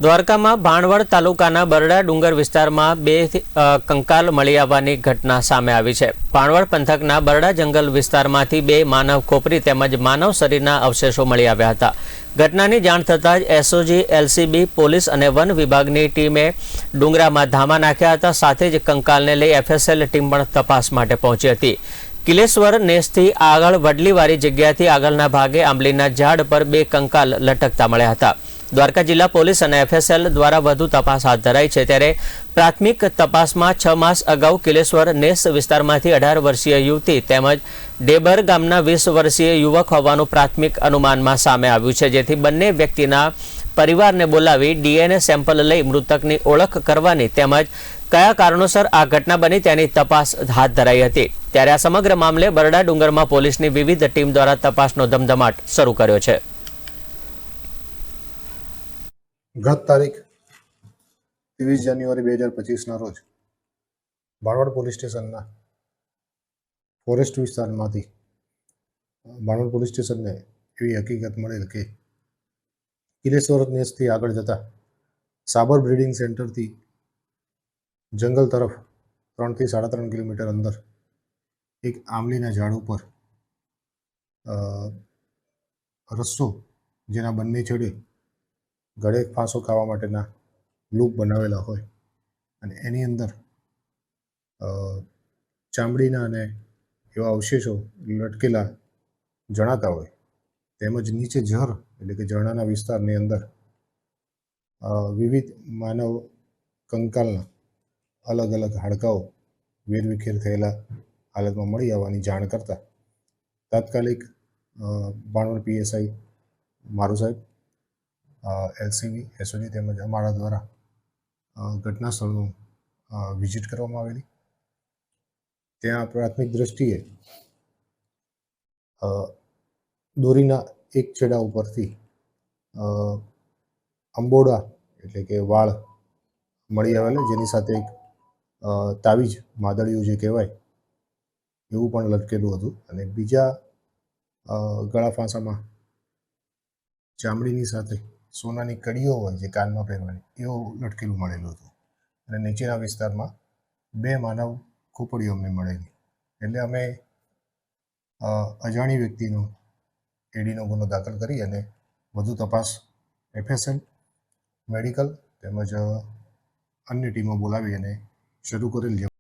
દ્વારકામાં ભાણવડ તાલુકાના બરડા ડુંગર વિસ્તારમાં બે કંકાલ મળી આવવાની ઘટના સામે આવી છે। ભાણવડ પંથકના બરડા જંગલ વિસ્તારમાંથી બે માનવ ખોપરી તેમજ માનવ શરીરના અવશેષો મળી આવ્યા હતા। ઘટનાની જાણ થતાં જ એસઓજી, એલસીબી, પોલીસ અને વન વિભાગની ટીમે ડુંગરામાં ધામા નાખ્યા હતા। સાથે જ કંકાલને લઈ એફએસએલ ટીમ પણ તપાસ માટે પહોંચી હતી। કિલેશ્વર નેસથી આગળ વડલીવાળી જગ્યાથી આગળના ભાગે આંબલીના ઝાડ પર બે કંકાલ લટકતા મળ્યા હતા। દ્વારકા જિલ્લા પોલીસ અને એફએસએલ દ્વારા વધુ તપાસ હાથ ધરાઈ છે। ત્યારે પ્રાથમિક તપાસમાં 6 માસ અગાઉ કિલેશ્વર નેસ વિસ્તારમાંથી 18 વર્ષીય યુવતી તેમજ ડેબર ગામના 20 વર્ષીય યુવક હોવાનું પ્રાથમિક અનુમાનમાં સામે આવ્યું છે, જેથી બંને વ્યક્તિના પરિવારને બોલાવી ડીએનએ સેમ્પલ લઈ મૃતકની ઓળખ કરવાની તેમજ કયા કારણોસર આ ઘટના બની તેની તપાસ હાથ ધરાઈ હતી। ત્યારે આ સમગ્ર મામલે બરડા ડુંગરમાં પોલીસની વિવિધ ટીમ દ્વારા તપાસનો ધમધમાટ શરૂ કર્યો છે। ગત તારીખ 23 જાન્યુઆરી 2025ના રોજ ભાણવડ પોલીસ સ્ટેશનના ફોરેસ્ટ વિસ્તારમાંથી ભાણવડ પોલીસ સ્ટેશનને એવી હકીકત મળેલ કે કિલેશ્વર નેસથી આગળ જતા સાબર બ્રીડિંગ સેન્ટરથી જંગલ તરફ 3 થી 3.5 કિલોમીટર અંદર એક આંબલીના ઝાડ ઉપર રસ્સો જેના બંને છેડે ગળે ફાંસો ખાવા માટેના લૂપ બનાવેલા હોય અને એની અંદર ચામડીના અને એવા અવશેષો લટકેલા જણાતા હોય, તેમજ નીચે ઝર એટલે કે ઝરણાના વિસ્તારની અંદર વિવિધ માનવ કંકાલના અલગ અલગ હાડકાઓ વેરવિખેર થયેલા હાલતમાં મળી આવવાની જાણ કરતા તાત્કાલિક ભાણવડ પીએસઆઈ મારુ સાહેબ, એલસીબી, એસઓજી તેમજ અમારા દ્વારા ઘટના સ્થળનું વિઝિટ કરવામાં આવેલી। ત્યાં પ્રાથમિક દ્રષ્ટિએ દોરીના એક છેડા ઉપરથી અંબોડા એટલે કે વાળ મળી આવેલા, જેની સાથે એક તાવીજ માદળિયું જે કહેવાય એવું પણ લટકેલું હતું અને બીજા ગળા ફાંસામાં ચામડીની સાથે સોનાની કડીઓ હોય જે કાનમાં પહેરવાની એવું લટકેલું મળેલું હતું અને નીચેના વિસ્તારમાં બે માનવ ખોપડીઓ અમને મળેલી। એટલે અમે અજાણી વ્યક્તિનો એડીનો ગુનો દાખલ કરી અને વધુ તપાસ એફએસએલ, મેડિકલ તેમજ અન્ય ટીમો બોલાવી અને શરૂ કરેલ છે।